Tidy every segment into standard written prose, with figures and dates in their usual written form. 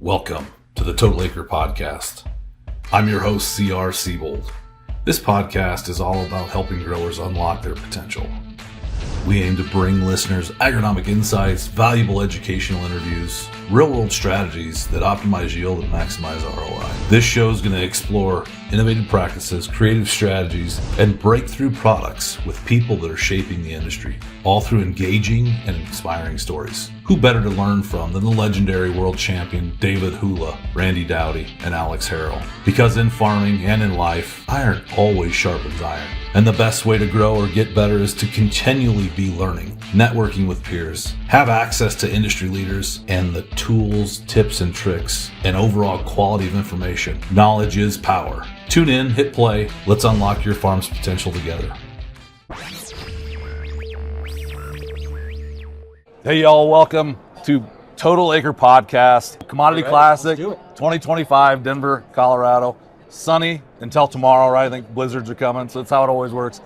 Welcome to the TotalAcre podcast. I'm your host, C.R. Siebold. This podcast is all about helping growers unlock their potential. We aim to bring listeners agronomic insights, valuable educational interviews, real-world strategies that optimize yield and maximize ROI. This show is going to explore innovative practices, creative strategies, and breakthrough products with people that are shaping the industry, all through engaging and inspiring stories. Who better to learn from than the legendary world champion David Hula, Randy Dowdy, and Alex Harrell? Because in farming and in life, iron always sharpens iron. And the best way to grow or get better is to continually be learning, networking with peers, have access to industry leaders, and the tools, tips, and tricks, and overall quality of information. Knowledge is power. Tune in, hit play. Let's unlock your farm's potential together. Hey, y'all. Welcome to TotalAcre Podcast, Commodity Classic 2025, Denver, Colorado. Sunny until tomorrow, right? I think blizzards are coming, so that's how it always works.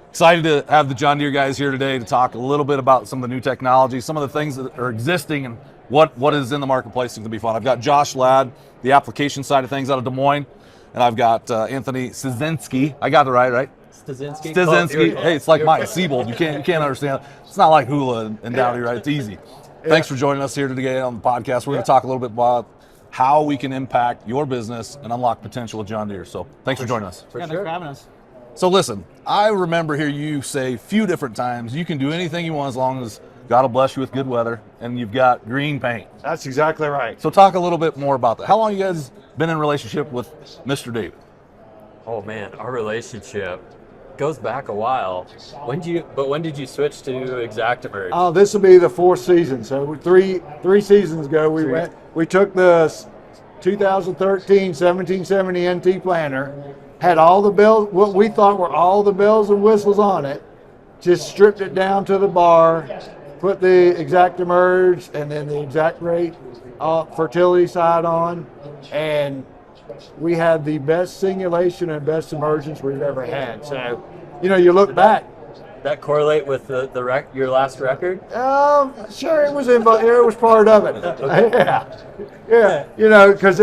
Excited to have the John Deere guys here today to talk a little bit about some of the new technology, some of the things that are existing, and what is in the marketplace to be fun. I've got Josh Ladd, the application side of things out of Des Moines, and I've got Anthony Stasinski. I got it right? Stasinski. Hey, it's like mine, Siebold. You can't understand. It's not like Hula and Dowdy, right? It's easy. Yeah. Thanks for joining us here today on the podcast. We're going to talk a little bit about how we can impact your business and unlock potential with John Deere. So thanks for joining us. Thanks for having us. So listen, I remember hearing you say a few different times, you can do anything you want as long as God will bless you with good weather and you've got green paint. That's exactly right. So talk a little bit more about that. How long you guys been in relationship with Mr. David? Oh man, our relationship goes back a while. When did you switch to ExactEmerge? Oh, this will be the fourth season. So three seasons ago, we took the 2013 1770 NT planter, had all the bells, what we thought were all the bells and whistles on it, just stripped it down to the bar, put the ExactEmerge and then the ExactRate Fertility side on, and we had the best singulation and best emergence we've ever had. So, you look back. That correlate with your last record? Sure, it was part of it. Yeah. Because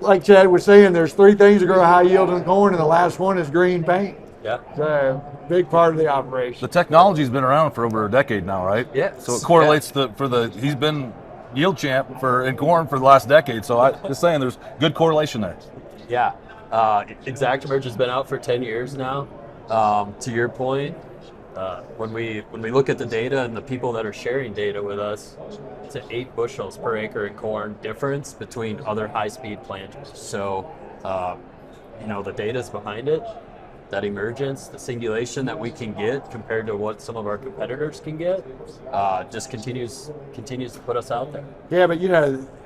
like Chad was saying, there's three things that grow high yielding corn, and the last one is green paint. Yeah. So, big part of the operation. The technology's been around for over a decade now, right? Yeah. So it correlates he's been yield champ in corn for the last decade. So I'm just saying there's good correlation there. Yeah. ExactEmerge has been out for 10 years now. To your point, when we look at the data and the people that are sharing data with us, it's an 8 bushels per acre in corn difference between other high-speed planters. So, the data's behind it. That emergence, the singulation that we can get compared to what some of our competitors can get, just continues to put us out there. Yeah, but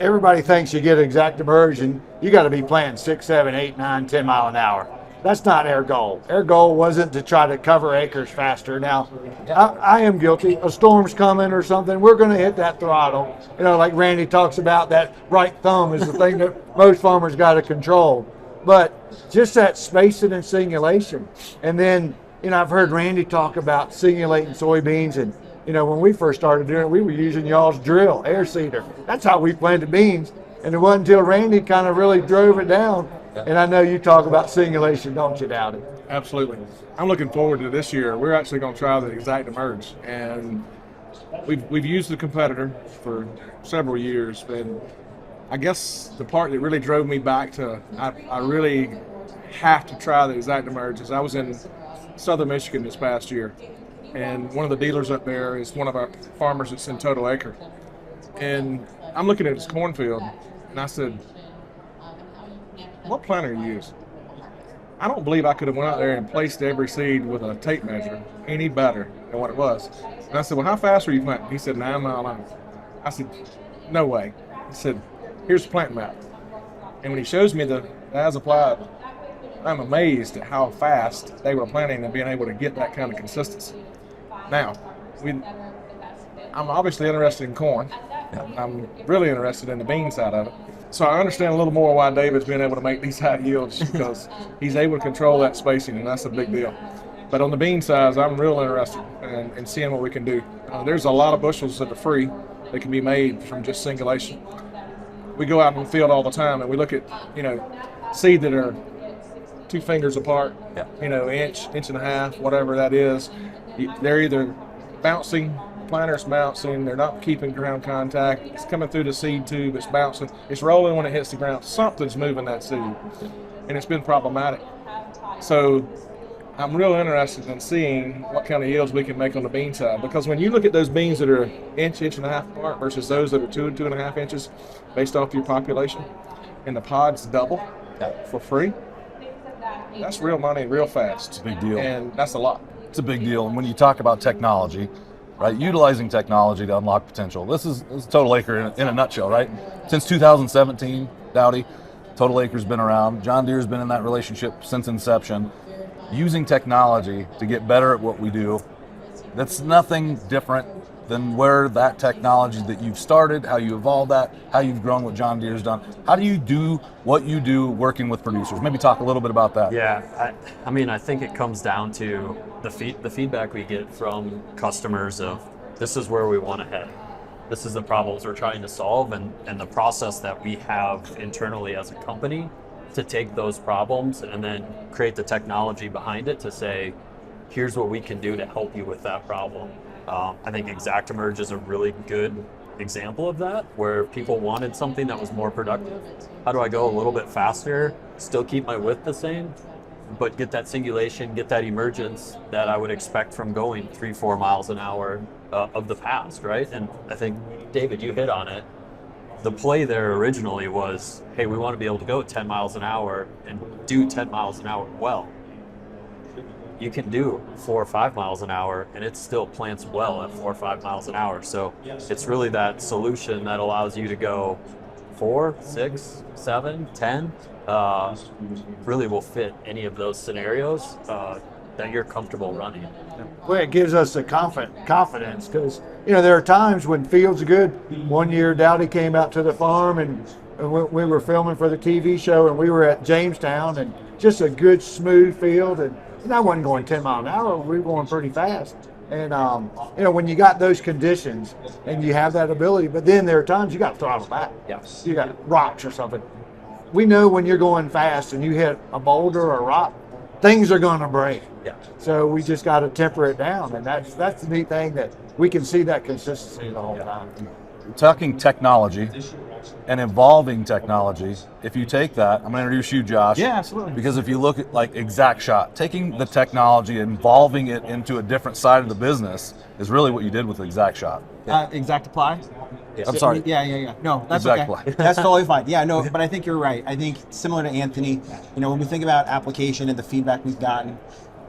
everybody thinks you get ExactEmerge and you got to be planting 6, 7, 8, 9, 10 mile an hour. That's not our goal. Our goal wasn't to try to cover acres faster. Now, I am guilty. A storm's coming or something, we're going to hit that throttle. Like Randy talks about, that right thumb is the thing that most farmers got to control. But just that spacing and singulation. And then, I've heard Randy talk about singulating soybeans. And, when we first started doing it, we were using y'all's drill, air seeder. That's how we planted beans. And it wasn't until Randy kind of really drove it down. And I know you talk about singulation, don't you, Dowdy? Absolutely. I'm looking forward to this year. We're actually going to try the ExactEmerge. And we've used the competitor for several years. And I guess the part that really drove me back to I really have to try the ExactEmerge is I was in southern Michigan this past year, and one of the dealers up there is one of our farmers that's in TotalAcre. And I'm looking at his cornfield, and I said, what planter you use? I don't believe I could have went out there and placed every seed with a tape measure any better than what it was. And I said, well, how fast are you planting? He said, 9 mile an hour. I said, no way. He said, here's the plant map. And when he shows me the as applied, I'm amazed at how fast they were planting and being able to get that kind of consistency. Now, I'm obviously interested in corn. I'm really interested in the bean side of it. So I understand a little more why David's been able to make these high yields, because he's able to control that spacing, and that's a big deal. But on the bean size, I'm real interested in seeing what we can do. There's a lot of bushels that are free that can be made from just singulation. we go out in the field all the time and we look at, seed that are 2 fingers apart, inch and a half, whatever that is. They're either bouncing, planter's bouncing, they're not keeping ground contact, it's coming through the seed tube, it's bouncing, it's rolling when it hits the ground. Something's moving that seed, and it's been problematic. So I'm real interested in seeing what kind of yields we can make on the bean side, because when you look at those beans that are inch and a half apart versus those that are 2.5 inches based off your population, and the pods double for free, that's real money real fast. It's a big deal. And that's a lot. It's a big deal. And when you talk about technology, right, utilizing technology to unlock potential, this is TotalAcre in a nutshell, right? Since 2017, Dowdy, TotalAcre's been around. John Deere's been in that relationship since inception. Using technology to get better at what we do, that's nothing different than where that technology that you've started, how you evolved that, how you've grown what John Deere's done. How do you do what you do working with producers? Maybe talk a little bit about that. Yeah, I think it comes down to the feedback we get from customers of, this is where we want to head. This is the problems we're trying to solve, and the process that we have internally as a company to take those problems and then create the technology behind it to say, here's what we can do to help you with that problem. I think ExactEmerge is a really good example of that, where people wanted something that was more productive. How do I go a little bit faster, still keep my width the same, but get that singulation, get that emergence that I would expect from going 3-4 miles an hour of the past, right? And I think, David, you hit on it. The play there originally was, hey, we want to be able to go 10 miles an hour and do 10 miles an hour well. You can do 4 or 5 miles an hour and it still plants well at 4 or 5 miles an hour. So it's really that solution that allows you to go 4, 6, 7, 10, really will fit any of those scenarios that you're comfortable running. Well, it gives us the confidence, because there are times when fields are good. One year Dowdy came out to the farm and we were filming for the TV show, and we were at Jamestown, and just a good smooth field, and I wasn't going 10 miles an hour, we were going pretty fast. And when you got those conditions and you have that ability, but then there are times you got to throttle back. Yes. You got rocks or something. We know when you're going fast and you hit a boulder or a rock, things are going to break. Yeah. So we just got to temper it down, and that's the neat thing, that we can see that consistency the whole time. Talking technology and evolving technology, if you take that, I'm going to introduce you, Josh. Yeah, absolutely. Because if you look at like ExactShot, taking the technology and evolving it into a different side of the business is really what you did with ExactShot. Exact apply? I'm sorry. Yeah. No, that's Exact okay. apply. That's totally fine. Yeah, no, but I think you're right. I think similar to Anthony, when we think about application and the feedback we've gotten,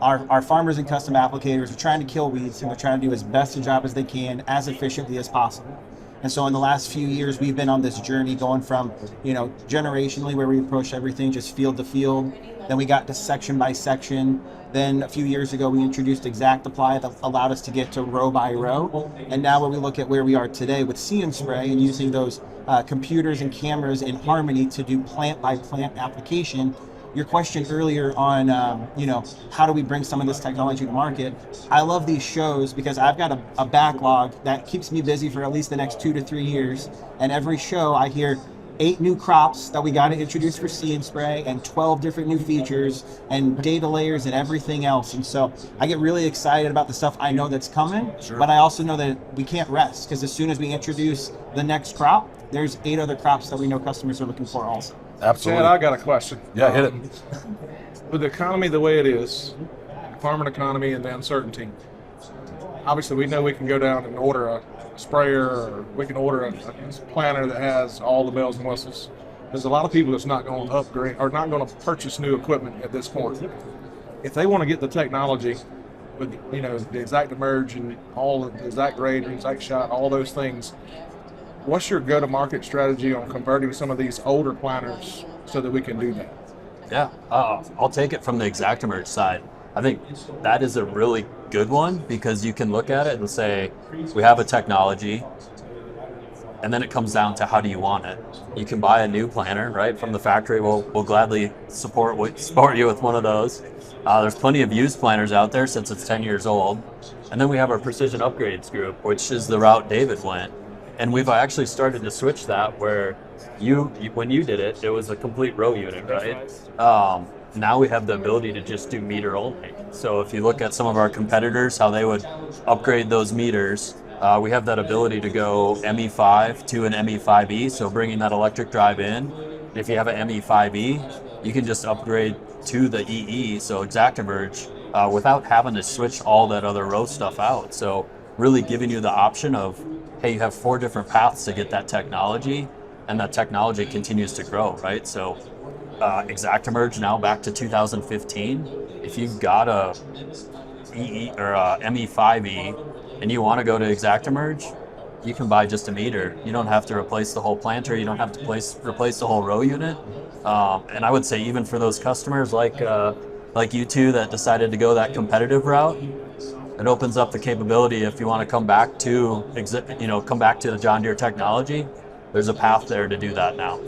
our farmers and custom applicators are trying to kill weeds, and they're trying to do as best a job as they can, as efficiently as possible. And so in the last few years, we've been on this journey going from, generationally, where we approach everything just field to field. Then we got to section by section. Then a few years ago, we introduced Exact Apply that allowed us to get to row by row. And now when we look at where we are today with See and Spray and using those computers and cameras in harmony to do plant by plant application, your question earlier on, how do we bring some of this technology to market? I love these shows because I've got a backlog that keeps me busy for at least the next 2 to 3 years. And every show I hear 8 new crops that we got to introduce for See and Spray, and 12 different new features and data layers and everything else. And so I get really excited about the stuff I know that's coming, but I also know that we can't rest, because as soon as we introduce the next crop, there's 8 other crops that we know customers are looking for also. Absolutely. Chad, I got a question. Yeah, hit it. With the economy the way it is, farming economy and the uncertainty, obviously we know we can go down and order a sprayer, or we can order a planter that has all the bells and whistles. There's a lot of people that's not going to upgrade or not going to purchase new equipment at this point. If they want to get the technology with the ExactEmerge and all the ExactRate or ExactShot, all those things, what's your go-to-market strategy on converting some of these older planters so that we can do that? Yeah, I'll take it from the ExactEmerge side. I think that is a really good one, because you can look at it and say, we have a technology, and then it comes down to how do you want it. You can buy a new planter, right, from the factory. We'll gladly support you with one of those. There's plenty of used planters out there since it's 10 years old. And then we have our precision upgrades group, which is the route David went. And we've actually started to switch that, where when you did it, it was a complete row unit, right? Now we have the ability to just do meter only. So if you look at some of our competitors, how they would upgrade those meters, we have that ability to go ME5 to an ME5E, so bringing that electric drive in. If you have an ME5E, you can just upgrade to the EE, so ExactEmerge, without having to switch all that other row stuff out. So really giving you the option of, hey, you have 4 different paths to get that technology, and that technology continues to grow, right? So ExactEmerge now back to 2015. If you've got a EE or a ME5E and you want to go to ExactEmerge, you can buy just a meter. You don't have to replace the whole planter. You don't have to replace the whole row unit. And I would say even for those customers like you two that decided to go that competitive route, it opens up the capability if you want to come back to the John Deere technology. There's a path there to do that now.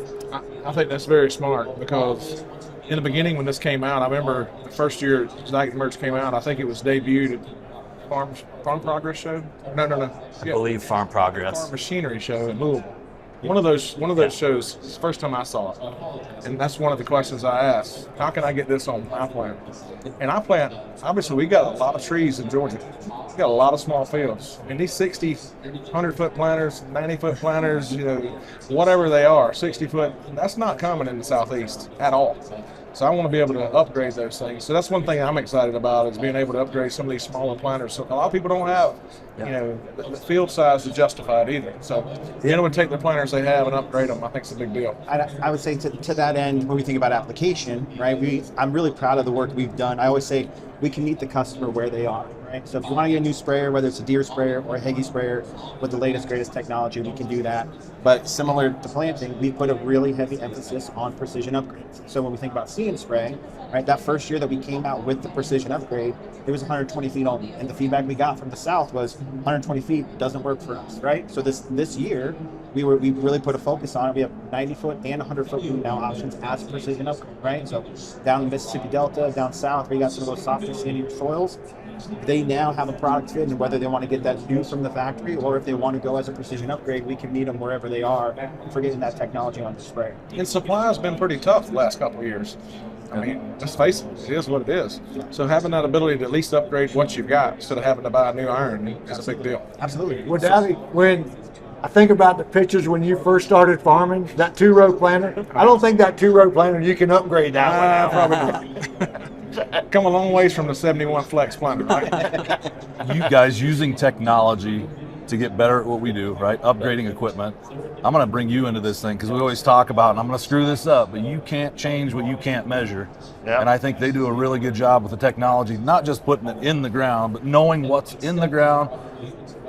I think that's very smart, because in the beginning when this came out, I remember the first year ExactEmerge came out, I think it was debuted at Farm Progress Show? No. I believe Farm Progress. Farm Machinery Show in Louisville. One of those shows, it's the first time I saw it. And that's one of the questions I asked. How can I get this on my plant? And I plant, obviously we got a lot of trees in Georgia. We got a lot of small fields. And these 60, 100-foot planters, 90-foot planters, whatever they are, 60-foot, that's not common in the Southeast at all. So I want to be able to upgrade those things. So that's one thing I'm excited about, is being able to upgrade some of these smaller planters. So a lot of people don't have, the field size to justify it either. So being able to take the planters they have and upgrade them, I think is a big deal. I would say to that end, when we think about application, right, I'm really proud of the work we've done. I always say we can meet the customer where they are. Right? So if you want to get a new sprayer, whether it's a Deere sprayer or a Heggie sprayer with the latest, greatest technology, we can do that. But similar to planting, we put a really heavy emphasis on precision upgrades. So when we think about See Spray, right, that first year that we came out with the precision upgrade, it was 120 feet only. And the feedback we got from the South was 120 feet doesn't work for us, right? So this year, we really put a focus on it. We have 90-foot and 100-foot boom now options as precision upgrade, right? So down in the Mississippi Delta, down south, where you got some of those softer, sandier soils, they now have a product fit, and whether they want to get that new from the factory or if they want to go as a precision upgrade, we can meet them wherever they are for getting that technology on display. And supply has been pretty tough the last couple of years. I mean, let's face it, it is what it is. So having that ability to at least upgrade what you've got instead of having to buy a new iron is a big deal. Absolutely. Well, Daddy, when I think about the pictures when you first started farming, that 2-row planter, I don't think that 2-row planter, you can upgrade that one now. Probably not. Come a long ways from the 71 Flex planter, right? You guys using technology to get better at what we do, right? Upgrading equipment. I'm going to bring you into this thing because we always talk about, and I'm going to screw this up, but you can't change what you can't measure. Yep. And I think they do a really good job with the technology, not just putting it in the ground, but knowing what's in the ground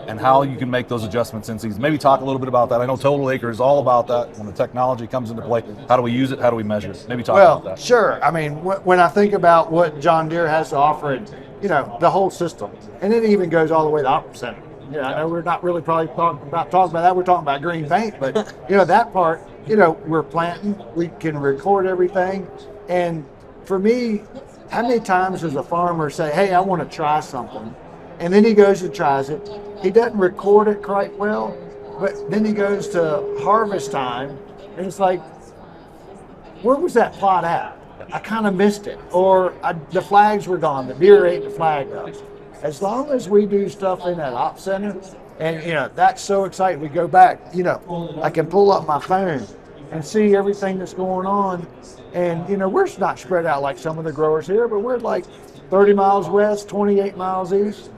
and how you can make those adjustments in season. Maybe talk a little bit about that. I know TotalAcre is all about that. When the technology comes into play, how do we use it? How do we measure it? Maybe talk about that. Sure. I mean, when I think about what John Deere has to offer, and the whole system, and it even goes all the way to Opera Center. I know we're not really probably talking about that. We're talking about green paint, but that part. We're planting. We can record everything, and for me, how many times does a farmer say, "Hey, I want to try something," and then he goes and tries it. He doesn't record it quite well, but then he goes to harvest time, and it's like, where was that plot at? I kind of missed it, or the flags were gone. The deer ate the flag up. As long as we do stuff in that op center, and that's so exciting. We go back. I can pull up my phone and see everything that's going on, and we're not spread out like some of the growers here, but we're like 30 miles west, 28 miles east.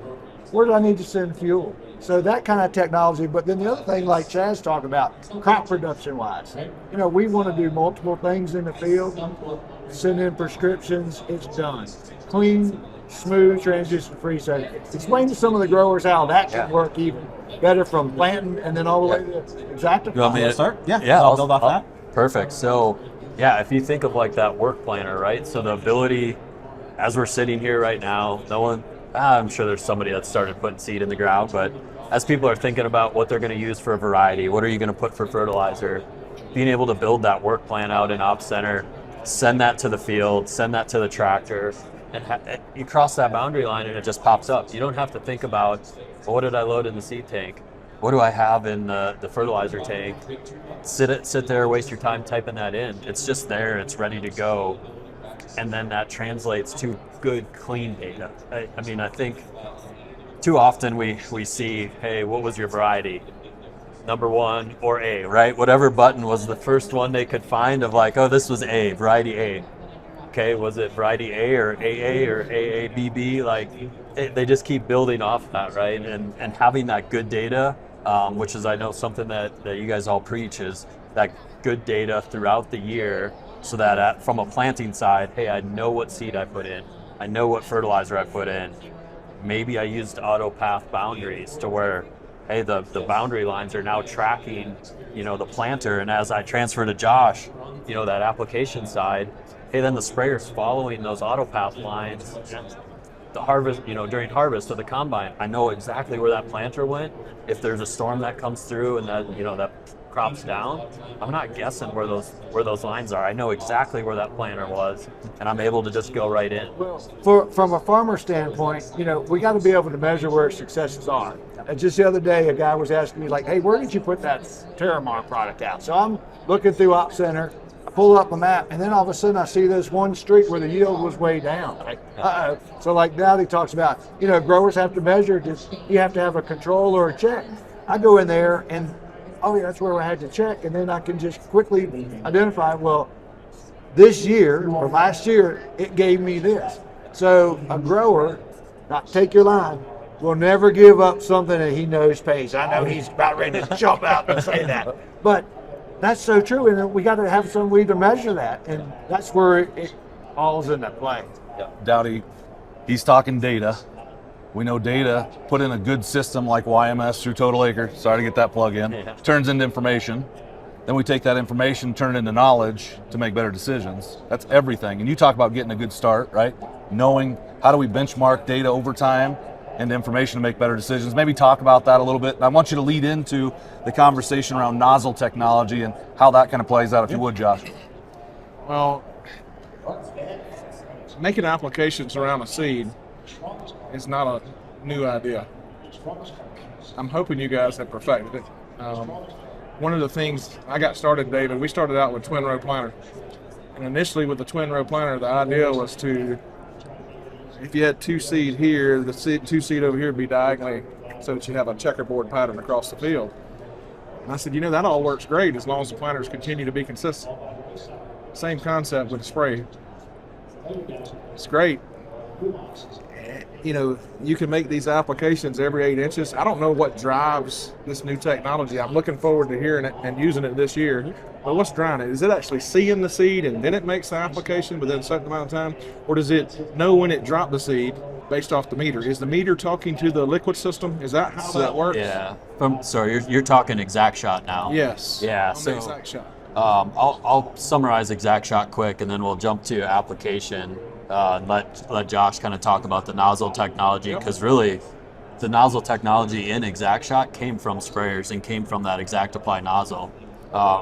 Where do I need to send fuel? So that kind of technology. But then the other thing, like Chad's talking about, crop production wise, we want to do multiple things in the field, send in prescriptions, it's done. Clean, smooth, transition free. So explain to some of the growers how that can work even better from planting and then all the way to ExactEmerge. You want me to start? Yeah, I'll build off that. Perfect. So if you think of like that work planner, right? So the ability, as we're sitting here right now, I'm sure there's somebody that started putting seed in the ground, but as people are thinking about what they're going to use for a variety, what are you going to put for fertilizer, being able to build that work plan out in Op Center, send that to the field, send that to the tractor, and you cross that boundary line and it just pops up. You don't have to think about, what did I load in the seed tank? what do I have in the fertilizer tank? Sit there, waste your time typing that in. It's just there, it's ready to go. And then that translates to good, clean data. I mean, I think too often we see, hey, what was your variety? Number 1 or A, right? Whatever button was the first one they could find of like, oh, this was A, variety A. Okay, was it variety A or AA or AABB? Like, they just keep building off that, right? And having that good data, which is, I know, something that you guys all preach, is that good data throughout the year, so that from a planting side, hey, I know what seed I put in. I know what fertilizer I put in. Maybe I used auto path boundaries to where, hey, the boundary lines are now tracking, the planter. And as I transfer to Josh, that application side, hey, then the sprayer's following those auto path lines. The harvest, during harvest of the combine, I know exactly where that planter went. If there's a storm that comes through and that, that crops down, I'm not guessing where those lines are. I know exactly where that planter was, and I'm able to just go right in. Well, from a farmer standpoint, we got to be able to measure where successes are. And just the other day, a guy was asking me like, hey, where did you put that Terramar product out? So I'm looking through Op Center, I pull up a map, and then all of a sudden I see this one streak where the yield was way down. Like, uh-oh. So like now he talks about, growers have to measure, you have to have a control or a check. I go in there and, oh yeah, that's where I had to check, and then I can just quickly identify, well, this year or last year, it gave me this. So a grower, not take your line, will never give up something that he knows pays. I know he's about ready to jump out and say that, but that's so true, and we got to have some way to measure that, and that's where it falls into play. Dowdy, he's talking data. We know data put in a good system like YMS through TotalAcre, sorry to get that plug in, turns into information. Then we take that information, turn it into knowledge to make better decisions. That's everything. And you talk about getting a good start, right? Knowing how do we benchmark data over time and information to make better decisions. Maybe talk about that a little bit. And I want you to lead into the conversation around nozzle technology and how that kind of plays out, if you would, Josh. Well, making applications around a seed is not a new idea. I'm hoping you guys have perfected it. One of the things I got started, David, we started out with twin row planter. And initially with the twin row planter, the idea was to, if you had 2 seed here, the 2 seed over here would be diagonally so that you have a checkerboard pattern across the field. And I said, that all works great as long as the planters continue to be consistent. Same concept with the spray. It's great. You can make these applications every 8 inches. I don't know what drives this new technology. I'm looking forward to hearing it and using it this year. But what's driving it? Is it actually seeing the seed and then it makes the application within a certain amount of time? Or does it know when it dropped the seed based off the meter? Is the meter talking to the liquid system? Is that how that works? Yeah. You're talking ExactShot now. Yes. Yeah. So ExactShot. I'll summarize ExactShot quick, and then we'll jump to application. And let Josh kind of talk about the nozzle technology, because really the nozzle technology in ExactShot came from sprayers and came from that ExactApply nozzle.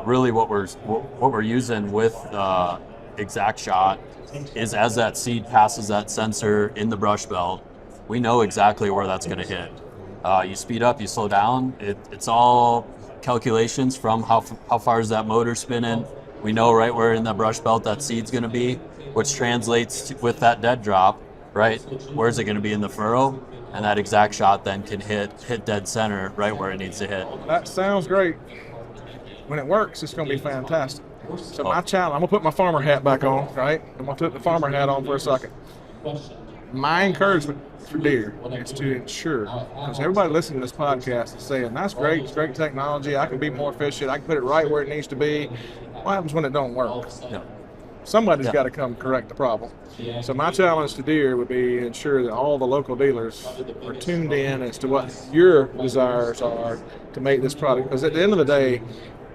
Really what we're using with ExactShot is as that seed passes that sensor in the brush belt, we know exactly where that's going to hit. You speed up, you slow down, it's all calculations from how far is that motor spinning. We know right where in the brush belt that seed's going to be, which translates to, with that dead drop, right? Where's it going to be in the furrow? And that ExactShot then can hit dead center right where it needs to hit. That sounds great. When it works, it's going to be fantastic. So my challenge, I'm going to put my farmer hat back on, right? I'm going to put the farmer hat on for a second. My encouragement for Deere is to ensure, because everybody listening to this podcast is saying, that's great, it's great technology, I can be more efficient, I can put it right where it needs to be. What happens when it don't work? Yeah. Somebody's got to come correct the problem. So my challenge to Deere would be to ensure that all the local dealers are tuned in as to what your desires are to make this product. Because at the end of the day,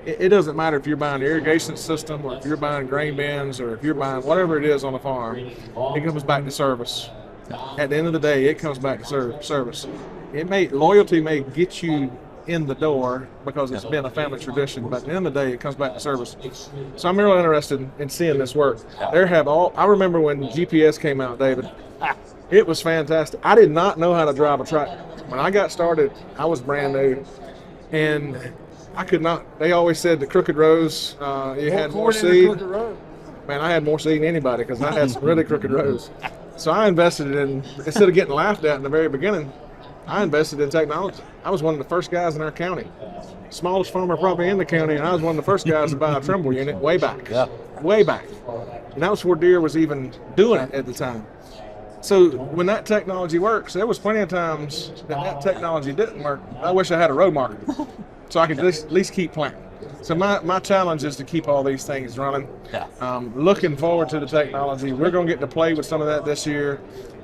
it doesn't matter if you're buying an irrigation system or if you're buying grain bins or if you're buying whatever it is on the farm, it comes back to service. At the end of the day, it comes back to service. Loyalty may get you in the door because it's been a family tradition, but at the end of the day, it comes back to service. So I'm really interested in seeing this work. I remember when GPS came out, David, it was fantastic. I did not know how to drive a tractor. When I got started, I was brand new. And I could not. They always said the crooked rows, you had more seed. Man, I had more seed than anybody because I had some really crooked rows. So I invested in, instead of getting laughed at in the very beginning, I invested in technology. I was one of the first guys in our county. Smallest farmer probably in the county, and I was one of the first guys to buy a Trimble unit way back. Yeah. Way back. And that was before Deere was even doing it at the time. So when that technology works, there was plenty of times that technology didn't work. I wish I had a road marker so I could at least keep planting. So my challenge is to keep all these things running. Yeah. Looking forward to the technology. We're going to get to play with some of that this year.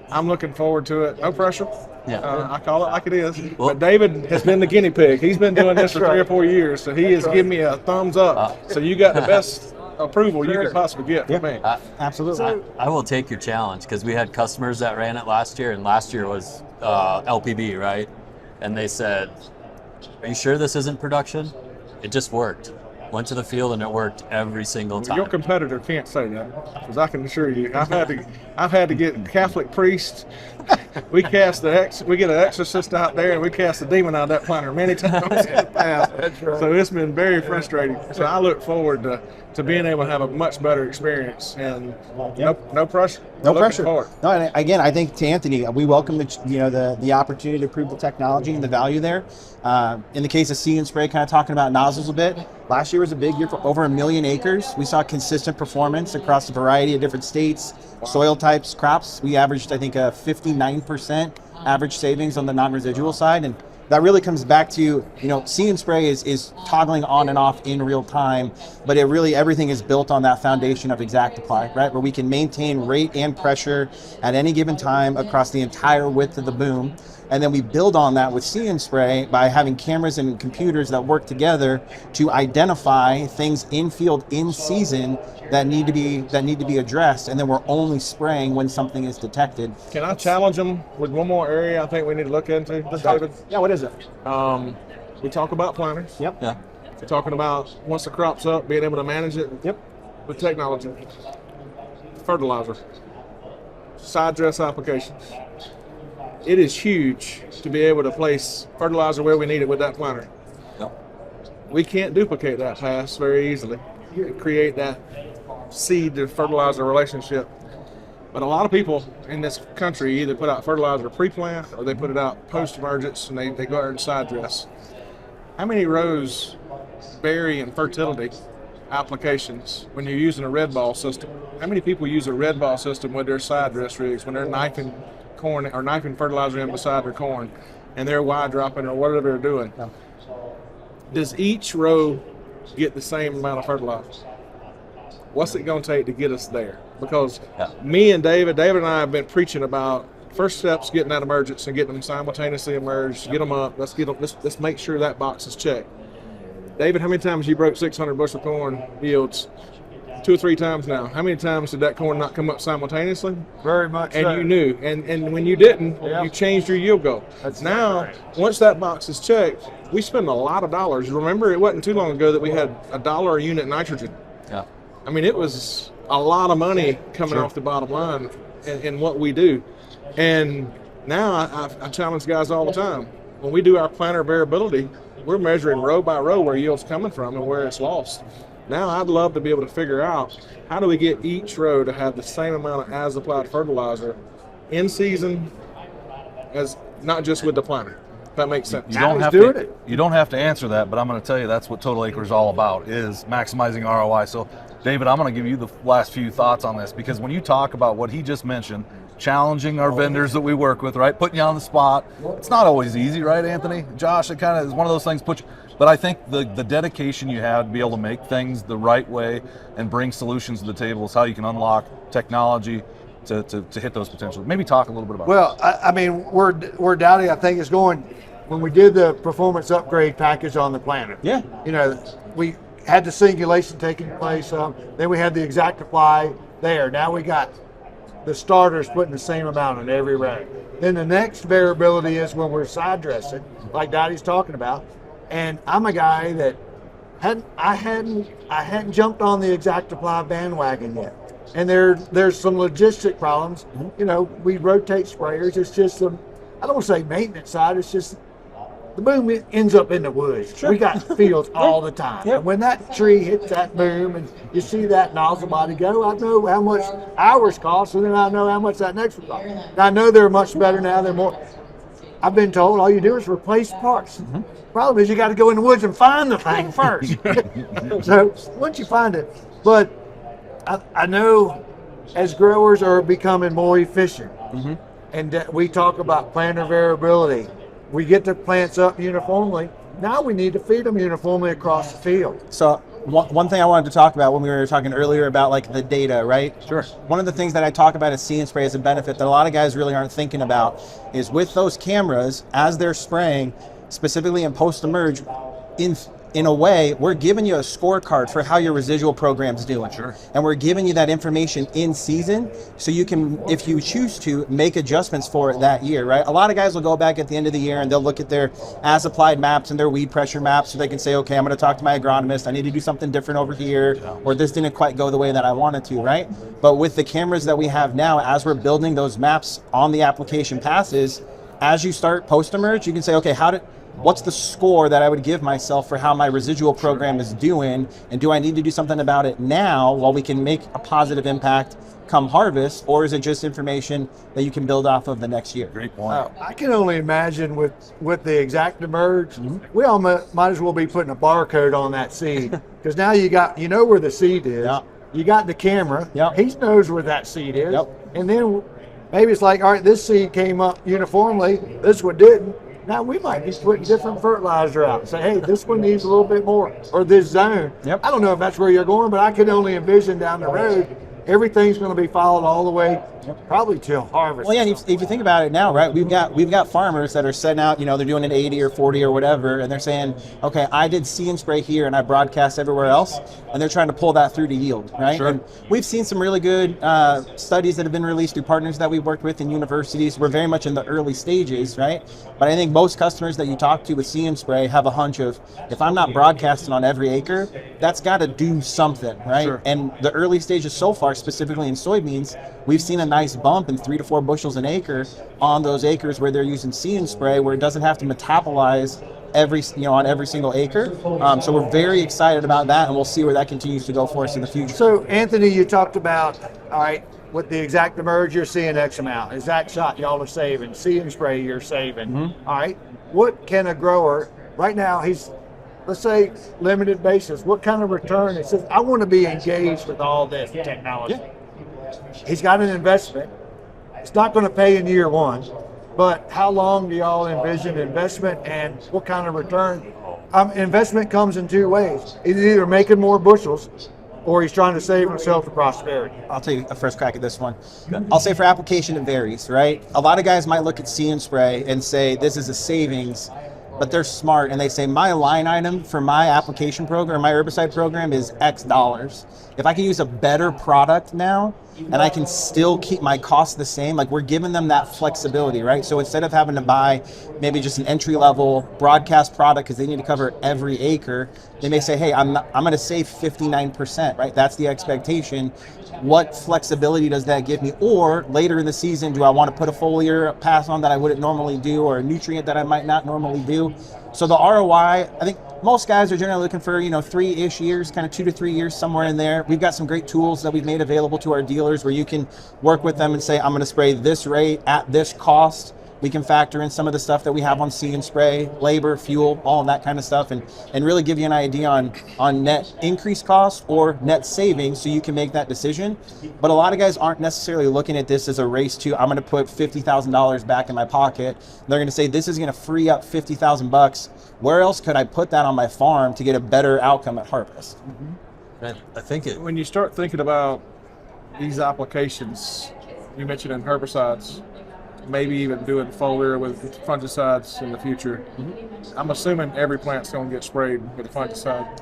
I'm looking forward to it. No pressure. Yeah. I call it like it is. But David has been the guinea pig. He's been doing this for 3 or 4 years, so he has given me a thumbs up. So you got the best approval you could possibly get from me. Absolutely. I will take your challenge because we had customers that ran it last year, and last year was LPB, right? And they said, "Are you sure this isn't production?" It just worked. Went to the field and it worked every single time. Your competitor can't say that, because I can assure you, I've had to get Catholic priests. We get an exorcist out there, and we cast the demon out of that planter many times in the past. That's right. So it's been very frustrating. So I look forward to being able to have a much better experience, and no pressure. No pressure. Forward. No, and again, I think to Anthony, we welcome the opportunity to prove the technology and the value there. In the case of See and Spray, kind of talking about nozzles a bit. Last year was a big year for over 1 million acres. We saw consistent performance across a variety of different states, soil types, crops. We averaged, I think, a 59% average savings on the non-residual side, and that really comes back to, See and Spray is toggling on and off in real time, but everything is built on that foundation of ExactApply, right? Where we can maintain rate and pressure at any given time across the entire width of the boom. And then we build on that with See and Spray by having cameras and computers that work together to identify things in field, in season, that need to be addressed, and then we're only spraying when something is detected. Can I challenge them with one more area I think we need to look into, David? Yeah, what is it? We talk about planters. Yep. Yeah. We're talking about once the crop's up, being able to manage it. Yep. With technology. Fertilizer. Side dress applications. It is huge to be able to place fertilizer where we need it with that planter. Yep. We can't duplicate that pass very easily. You can create that seed to fertilizer relationship. But a lot of people in this country either put out fertilizer pre-plant or they put it out post-emergence, and they go out and side dress. How many rows vary in fertility applications when you're using a red ball system? How many people use a red ball system with their side dress rigs when they're knifing corn or knifing fertilizer in beside their corn and they're wide dropping or whatever they're doing? Does each row get the same amount of fertilizer? What's it going to take to get us there? Because me and David and I have been preaching about first steps, getting that emergence and getting them simultaneously emerged, get them up. Let's make sure that box is checked. David, how many times you broke 600 bushel corn yields? 2 or 3 times now. How many times did that corn not come up simultaneously? Very much And so. you knew. And when you didn't, you changed your yield goal. That's now, right. once that box is checked, we spend a lot of dollars. Remember, it wasn't too long ago that we had $1 a unit nitrogen. Yeah. I mean, it was a lot of money coming off the bottom line in what we do. And now I challenge guys all the time. When we do our planter variability, we're measuring row by row where yield's coming from and where it's lost. Now I'd love to be able to figure out how do we get each row to have the same amount of as-applied fertilizer in season as not just with the planter. If that makes sense. You don't have to answer that, but I'm going to tell you that's what TotalAcre is all about, is maximizing ROI. So, David, I'm going to give you the last few thoughts on this, because when you talk about what he just mentioned, challenging our vendors that we work with, right, putting you on the spot, it's not always easy, right, Anthony? Josh, it kind of is one of those things but I think the dedication you have to be able to make things the right way and bring solutions to the table is how you can unlock technology to hit those potentials. Maybe talk a little bit about Well, I mean, where Dowdy, I think, is going, when we did the performance upgrade package on the planter. Yeah. We had the singulation taking place. Then we had the ExactApply there. Now we got the starters putting the same amount in every row. Then the next variability is when we're side dressing, like Dowdy's talking about. And I'm a guy that hadn't jumped on the ExactApply bandwagon yet. And there's some logistic problems. We rotate sprayers. It's just I don't want to say maintenance side. It's just the boom ends up in the woods. We got fields all the time. Yep. And when that tree hits that boom and you see that nozzle body go, I know how much ours cost, and then I know how much that next one costs. And I know they're much better now. They're more. I've been told all you do is replace parts. Problem is you got to go in the woods and find the thing first. So once you find it, but I know as growers are becoming more efficient, and that we talk about planter variability. We get the plants up uniformly. Now we need to feed them uniformly across the field. So one thing I wanted to talk about when we were talking earlier about like the data, right? Sure. One of the things that I talk about is See and Spray as a benefit that a lot of guys really aren't thinking about is with those cameras, as they're spraying, specifically in post-emerge, in a way, we're giving you a scorecard for how your residual program's doing. Sure. And we're giving you that information in season so you can, if you choose to, make adjustments for it that year, right? A lot of guys will go back at the end of the year and they'll look at their as-applied maps and their weed pressure maps so they can say, okay, I'm going to talk to my agronomist. I need to do something different over here, or this didn't quite go the way that I wanted to, right? But with the cameras that we have now, as we're building those maps on the application passes, as you start post-emerge, you can say, okay, what's the score that I would give myself for how my residual program is doing, and do I need to do something about it now while we can make a positive impact come harvest, or is it just information that you can build off of the next year? Great point. I can only imagine with the ExactEmerge, we all might as well be putting a barcode on that seed, because now you know where the seed is. Yeah. You got the camera. Yep. He knows where that seed is. Yep. And then maybe it's like, all right, this seed came up uniformly, this one didn't. Now we might be putting different fertilizer out and say, hey, this one needs a little bit more, or this zone. Yep. I don't know if that's where you're going, but I can only envision down the road, everything's going to be followed all the way, probably till harvest. Well, yeah, and if you think about it now, right, we've got farmers that are setting out, they're doing an 80 or 40 or whatever, and they're saying, okay, I did See and Spray here and I broadcast everywhere else, and they're trying to pull that through to yield, right? Sure. And we've seen some really good studies that have been released through partners that we've worked with in universities. We're very much in the early stages, right? But I think most customers that you talk to with See and Spray have a hunch of, if I'm not broadcasting on every acre, that's got to do something, right? Sure. And the early stages so far, specifically in soybeans, we've seen a nice bump in 3 to 4 bushels an acre on those acres where they're using See and Spray, where it doesn't have to metabolize on every single acre. So we're very excited about that, and we'll see where that continues to go for us in the future. So Anthony, you talked about, all right, with the ExactEmerge, you're seeing X amount. ExactShot, y'all are saving. See and Spray, you're saving. All right, what can a grower right now? Let's say limited basis. What kind of return? It says, I want to be engaged with all this technology. He's got an investment. It's not going to pay in year one, but how long do y'all envision investment, and what kind of return? Investment comes in two ways. He's either making more bushels, or he's trying to save himself to prosperity. I'll take a first crack at this one. I'll say for application, it varies, right? A lot of guys might look at See and Spray and say, this is a savings, but they're smart and they say, my line item for my application program, my herbicide program is X dollars. If I can use a better product now, and I can still keep my costs the same, like we're giving them that flexibility, right? So instead of having to buy maybe just an entry-level broadcast product because they need to cover every acre, they may say, hey, I'm going to save 59%, right? That's the expectation. What flexibility does that give me? Or later in the season, do I want to put a foliar pass on that I wouldn't normally do, or a nutrient that I might not normally do? So the ROI, I think most guys are generally looking for, 3-ish years, kind of 2 to 3 years, somewhere in there. We've got some great tools that we've made available to our dealers where you can work with them and say, I'm going to spray this rate at this cost. We can factor in some of the stuff that we have on See and Spray, labor, fuel, all of that kind of stuff, and really give you an idea on net increased cost or net savings so you can make that decision. But a lot of guys aren't necessarily looking at this as a race to, I'm going to put $50,000 back in my pocket. They're going to say, this is going to free up $50,000. Where else could I put that on my farm to get a better outcome at harvest? And I think When you start thinking about these applications, you mentioned in herbicides, maybe even doing foliar with fungicides in the future. I'm assuming every plant's going to get sprayed with a fungicide.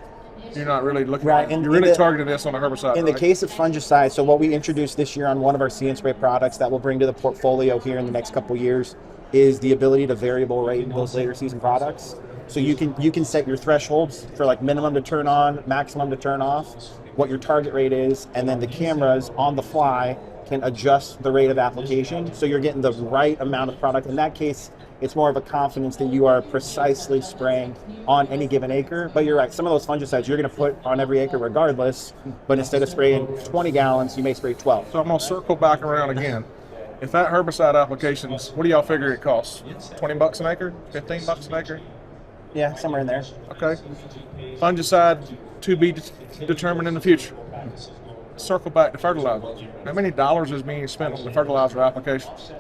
You're not really looking Right, at, and you're really the- targeting this on a herbicide. In the right? case of fungicide, so what we introduced this year on one of our See and Spray products that we'll bring to the portfolio here in the next couple of years is the ability to variable rate those later season products. So you can set your thresholds for like minimum to turn on, maximum to turn off, what your target rate is, and then the cameras on the fly can adjust the rate of application. So you're getting the right amount of product. In that case, It's more of a confidence that you are precisely spraying on any given acre. But you're right, some of those fungicides you're going to put on every acre regardless, but instead of spraying 20 gallons, you may spray 12. So I'm going to circle back around again. If that herbicide applications, what do y'all figure it costs? $20 an acre? $15 an acre? Yeah, somewhere in there. Okay. Fungicide to be determined in the future. Circle back to fertilizer. How many dollars is being spent on the fertilizer applications?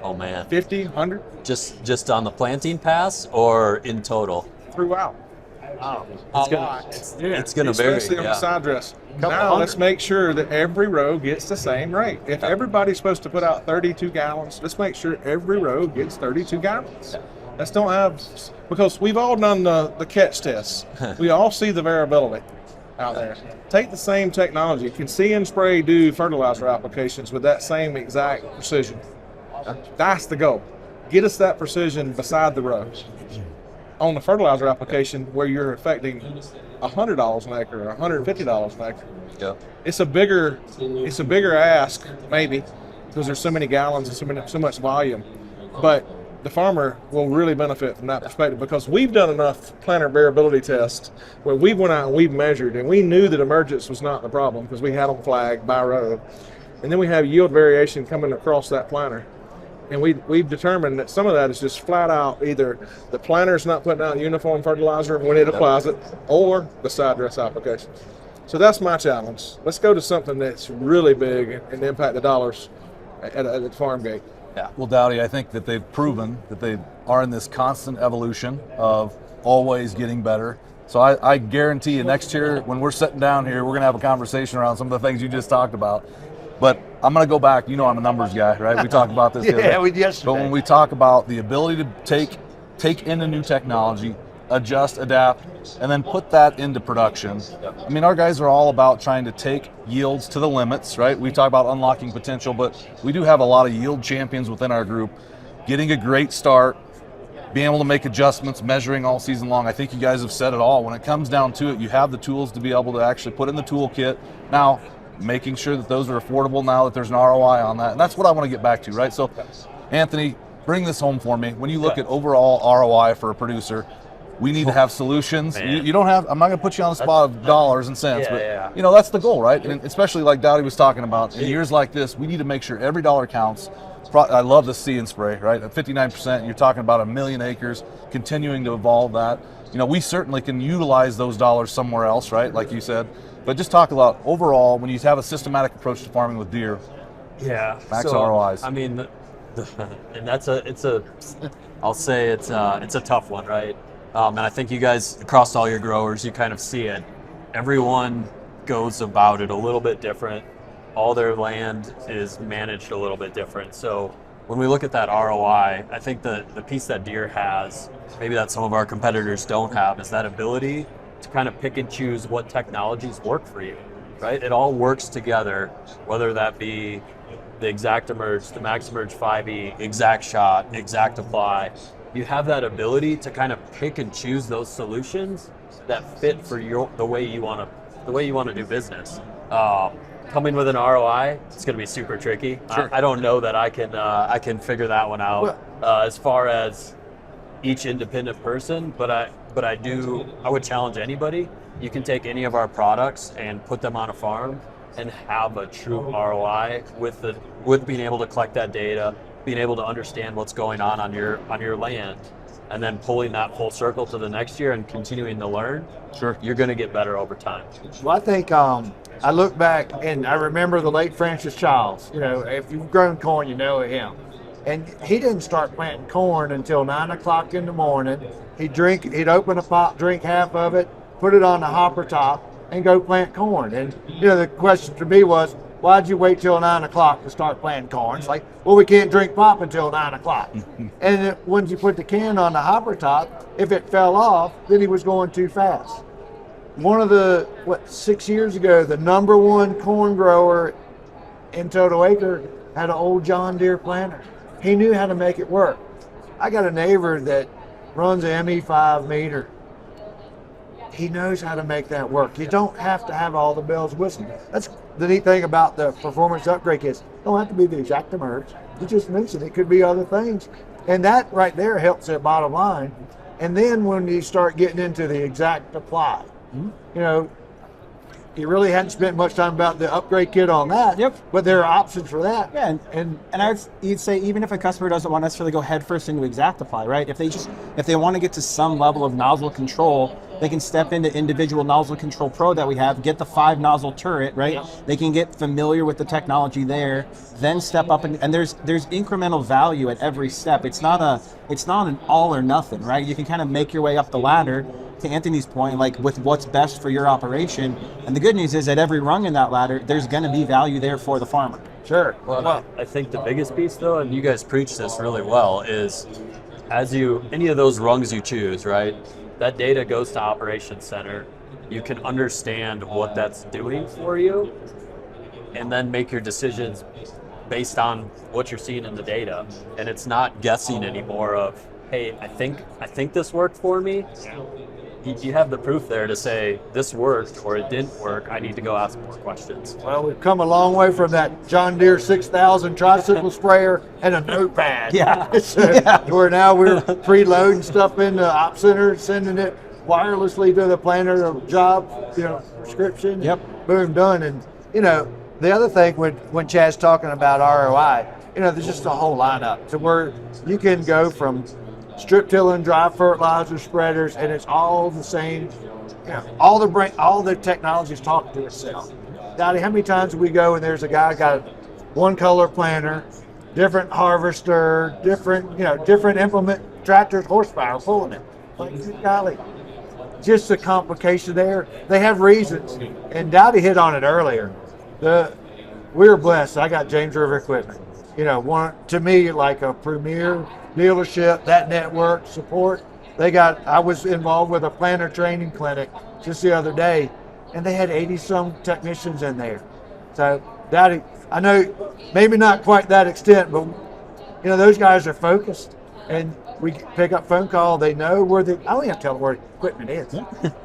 Oh man, 50, 100? just on the planting pass or in total? Throughout. It's gonna vary. Especially on the Yeah. side dress. Now let's make sure that every row gets the same rate. If everybody's supposed to put out 32 gallons, let's make sure every row gets 32 gallons. Let's don't have, because we've all done the catch tests. We all see the variability out there. Take the same technology. Can See and Spray do fertilizer applications with that same exact precision? That's the goal. Get us that precision beside the row. On the fertilizer application, where you're affecting $100 an acre or $150 an acre, Yeah. it's a bigger ask maybe because there's so many gallons and so much volume, but the farmer will really benefit from that perspective because we've done enough planter variability tests where we went out and we've measured and we knew that emergence was not the problem because we had them flagged by row, and then we have yield variation coming across that planter. And we've determined that some of that is just flat out either the planter's not putting out uniform fertilizer when it applies it, or the side dress applications. So that's my challenge. Let's go to something that's really big and impact the dollars at the farm gate. Well, Dowdy, I think that they've proven that they are in this constant evolution of always getting better. So I guarantee you next year when we're sitting down here, we're going to have a conversation around some of the things you just talked about. But I'm going to go back. You know, I'm a numbers guy, right? We talked about this. Yeah, we yesterday. But when we talk about the ability to take in a new technology, adjust, adapt, and then put that into production. I mean, our guys are all about trying to take yields to the limits, right? We talk about unlocking potential, but we do have a lot of yield champions within our group. Getting a great start, being able to make adjustments, measuring all season long. I think you guys have said it all. When it comes down to it, you have the tools to be able to actually put in the toolkit. Now, making sure that those are affordable now that there's an ROI on that. And that's what I want to get back to, right? So, Anthony, bring this home for me. When you look at overall ROI for a producer, we need to have solutions. You don't have, I'm not going to put you on the spot of dollars and cents, but you know, that's the goal, right? And especially like Dowdy was talking about, in years like this, we need to make sure every dollar counts. I love the See and Spray, right? At 59%, you're talking about 1 million acres, continuing to evolve that. You know, we certainly can utilize those dollars somewhere else, right? Like you said. But just talk about overall, when you have a systematic approach to farming with Deere, max ROIs. I mean, and I'll say it's a tough one, right? And I think you guys, across all your growers, you kind of see it. Everyone goes about it a little bit different. All their land is managed a little bit different. So when we look at that ROI, I think the piece that Deere has, maybe that some of our competitors don't have, is that ability to kind of pick and choose what technologies work for you, right? It all works together, whether that be the ExactEmerge, the MaxEmerge 5E, ExactShot, ExactApply. You have that ability to kind of pick and choose those solutions that fit for the way you want to do business. Coming with an ROI, it's going to be super tricky. Sure. I don't know that I can figure that one out as far as each independent person, but I would challenge anybody. You can take any of our products and put them on a farm and have a true ROI with being able to collect that data, being able to understand what's going on your land, and then pulling that full circle to the next year and continuing to learn. Sure. You're going to get better over time. Well, I think I look back and I remember the late Francis Childs. You know, if you've grown corn, you know him. And he didn't start planting corn until 9 o'clock in the morning. He'd open a pot, drink half of it, put it on the hopper top, and go plant corn. And, you know, the question to me was, why'd you wait till 9 o'clock to start planting corn? It's like, well, we can't drink pop until 9 o'clock. And once you put the can on the hopper top, if it fell off, then he was going too fast. One of 6 years ago, the #1 corn grower in TotalAcre had an old John Deere planter. He knew how to make it work. I got a neighbor that runs an ME5 meter. He knows how to make that work. You don't have to have all the bells and whistles. That's the neat thing about the performance upgrade kits. It don't have to be the ExactEmerge. You just mentioned it could be other things. And that right there helps their bottom line. And then when you start getting into the exact apply, you know, you really hadn't spent much time about the upgrade kit on that. Yep. But there are options for that. Yeah, and you'd say even if a customer doesn't want to necessarily go headfirst into ExactApply, right? If they want to get to some level of nozzle control, they can step into individual nozzle control pro that we have, get the 5 nozzle turret, right? They can get familiar with the technology there, then step up and there's incremental value at every step. It's not an all or nothing, right? You can kind of make your way up the ladder. To Anthony's point, like with what's best for your operation. And the good news is at every rung in that ladder, there's going to be value there for the farmer. Sure. Well, I think the biggest piece, though, and you guys preach this really well, is any of those rungs you choose, right? That data goes to Operations Center. You can understand what that's doing for you, and then make your decisions based on what you're seeing in the data. And it's not guessing anymore of, hey, I think this worked for me. You have the proof there to say this worked or it didn't work. I need to go ask more questions. Well, we've come a long way from that John Deere 6000 tricycle sprayer and a notepad. Where now we're preloading stuff in the op center, sending it wirelessly to the planner, job, prescription. Yep. Boom, done. And the other thing when Chad's talking about ROI, there's just a whole lineup to where you can go from strip tilling, dry fertilizer spreaders, and it's all the same. All the technology is talking to itself. Dottie, how many times do we go and there's a guy got one color planter, different harvester, different implement, tractors, horsepower pulling it. Like, good golly, just the complication there. They have reasons, and Dottie hit on it earlier. We're blessed. I got James River Equipment. One to me like a premier dealership, that network support. I was involved with a planter training clinic just the other day, and they had 80 some technicians in there. So that, I know maybe not quite that extent, but those guys are focused, and we pick up phone call. They know I don't even tell them where the equipment is.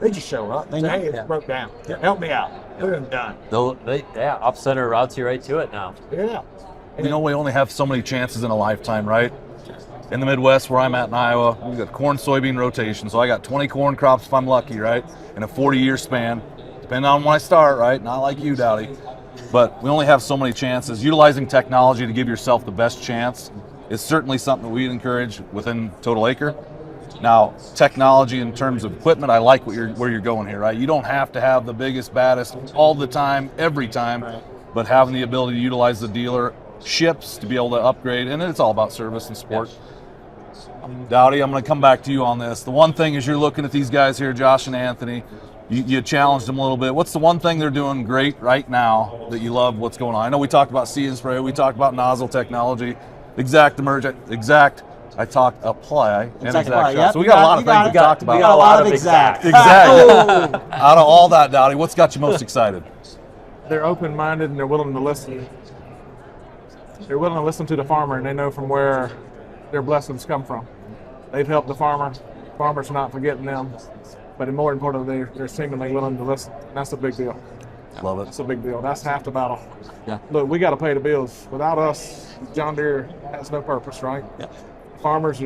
They just show up. They say, hey, it's broke down. Help me out. Boom, done. Op Center routes you right to it now. Yeah. We only have so many chances in a lifetime, right? In the Midwest, where I'm at in Iowa, we've got corn, soybean rotation. So I got 20 corn crops if I'm lucky, right? In a 40-year span, depending on when I start, right? Not like you, Dowdy. But we only have so many chances. Utilizing technology to give yourself the best chance is certainly something that we encourage within TotalAcre. Now, technology in terms of equipment, I like where you're going here, right? You don't have to have the biggest, baddest all the time, every time, but having the ability to utilize the dealer ships to be able to upgrade, and it's all about service and support. Dowdy, I'm going to come back to you on this. The one thing is you're looking at these guys here, Josh and Anthony, you challenged them a little bit. What's the one thing they're doing great right now that you love what's going on? I know we talked about See Spray, we talked about nozzle technology, ExactEmerge, I talked Apply, and ExactShot. Yep. So we got a lot of things to talk about. We got a lot of Exact. Exactly. Out of all that, Dowdy, what's got you most excited? They're open-minded and they're willing to listen. They're willing to listen to the farmer, and they know from where their blessings come from. They've helped the farmer. Farmers not forgetting them, but more importantly, they're seemingly willing to listen. That's a big deal. Love it. That's a big deal. That's half the battle. Yeah. Look, we got to pay the bills. Without us, John Deere has no purpose, right? Yeah. Farmers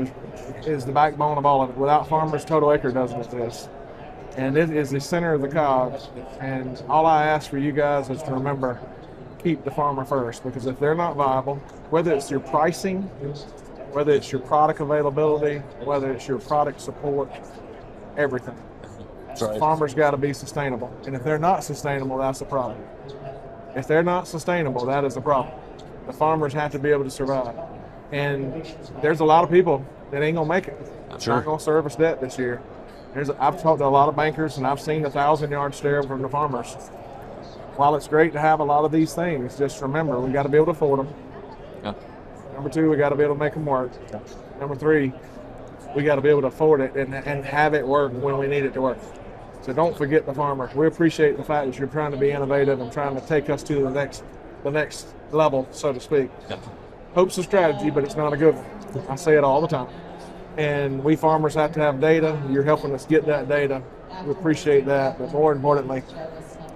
is the backbone of all of it. Without farmers, TotalAcre doesn't exist. And it is the center of the cog. And all I ask for you guys is to remember, keep the farmer first, because if they're not viable, whether it's your pricing, whether it's your product availability, whether it's your product support, everything. Right. Farmers got to be sustainable. And if they're not sustainable, that's a problem. If they're not sustainable, that is a problem. The farmers have to be able to survive. And there's a lot of people that ain't going to make it. Sure. Not going to service debt this year. I've talked to a lot of bankers, and I've seen the 1,000-yard stare from the farmers. While it's great to have a lot of these things, just remember, we got to be able to afford them. Yeah. Number 2, we got to be able to make them work. Number 3, we got to be able to afford it and have it work when we need it to work. So don't forget the farmer. We appreciate the fact that you're trying to be innovative and trying to take us to the next level, so to speak. Yeah. Hope's a strategy, but it's not a good one. I say it all the time. And we farmers have to have data. You're helping us get that data. We appreciate that. But more importantly,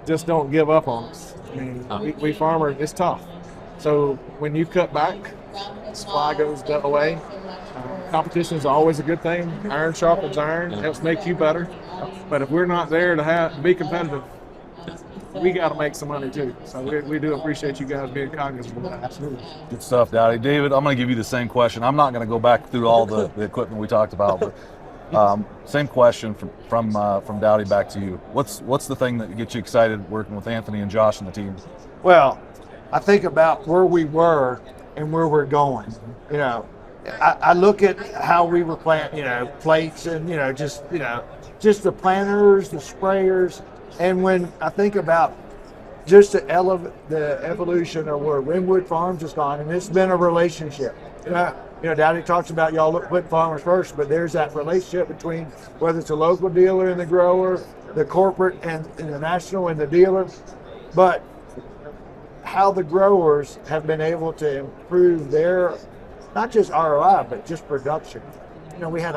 just don't give up on us. I mean, we farmers, it's tough. So when you cut back, supply goes away. competition is always a good thing. Iron sharpens iron, helps make you better. But if we're not there to be competitive, we got to make some money too. So we do appreciate you guys being cognizant of that. Absolutely. Good stuff, Dowdy. David, I'm going to give you the same question. I'm not going to go back through all the equipment we talked about, but same question from Dowdy back to you. What's the thing that gets you excited working with Anthony and Josh and the team? Well, I think about where we were and where we're going. You know, I look at how we were planting, plates and, just the planters, the sprayers. And when I think about just the evolution of where Rimwood Farms has gone, and it's been a relationship. Dowdy talks about y'all put farmers first, but there's that relationship between whether it's a local dealer and the grower, the corporate and the national and the dealer, but how the growers have been able to improve their, not just ROI, but just production. We had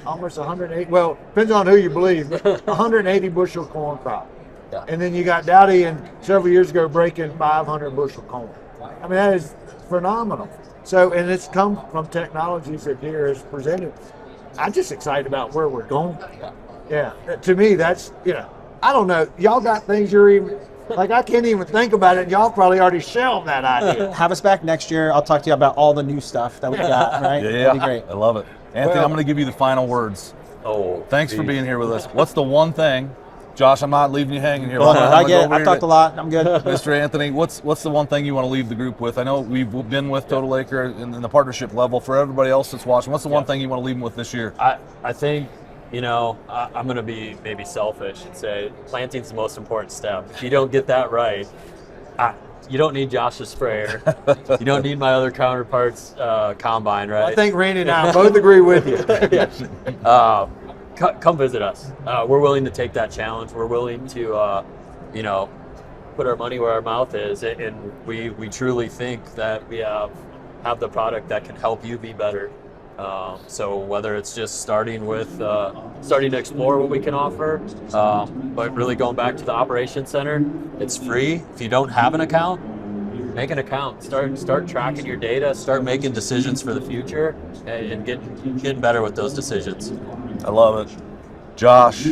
almost 180, well, depends on who you believe, but 180 bushel corn crop. Yeah. And then you got Dowdy and several years ago breaking 500 bushel corn. I mean, that is phenomenal. So, and it's come from technologies that Deere has presented. I'm just excited about where we're going. Yeah. To me, that's, I don't know. Y'all got things you're even, like I can't even think about it. Y'all probably already shelved that idea. Have us back next year. I'll talk to you about all the new stuff that we got, right? Yeah, That'd be great. I love it. Anthony, I'm going to give you the final words. Thanks for being here with us. What's the one thing, Josh, I'm not leaving you hanging here. I get it. I've talked a lot. I'm good. Mr. Anthony, what's the one thing you want to leave the group with? I know we've been with TotalAcre in the partnership level. For everybody else that's watching, what's the one thing you want to leave them with this year? I think, I'm going to be maybe selfish and say planting's the most important step. If you don't get that right, you don't need Josh's sprayer. You don't need my other counterparts' combine, right? I think Randy and I both agree with you. Come visit us. We're willing to take that challenge. We're willing to, put our money where our mouth is, and we truly think that we have the product that can help you be better. So whether it's just starting to explore what we can offer, but really going back to the operations center, it's free. If you don't have an account, make an account. Start tracking your data. Start making decisions for the future, and getting better with those decisions. I love it. Josh,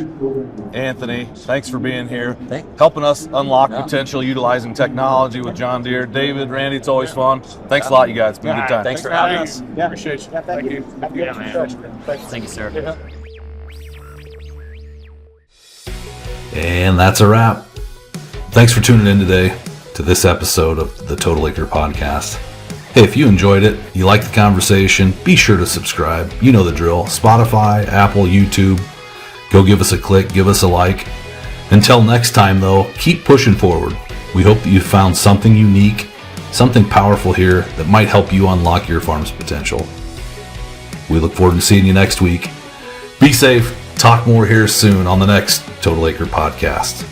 Anthony, thanks for being here, helping us unlock potential utilizing technology with John Deere. David, Randy, it's always fun. Thanks a lot, you guys. It's been a good time. Thanks for having us. Yeah. Appreciate you. Yeah, thank you. Thank you, sir. And that's a wrap. Thanks for tuning in today to this episode of the TotalAcre podcast. Hey, if you enjoyed it, you liked the conversation, be sure to subscribe. You know the drill. Spotify, Apple, YouTube. Go give us a click, give us a like. Until next time, though, keep pushing forward. We hope that you found something unique, something powerful here that might help you unlock your farm's potential. We look forward to seeing you next week. Be safe. Talk more here soon on the next TotalAcre podcast.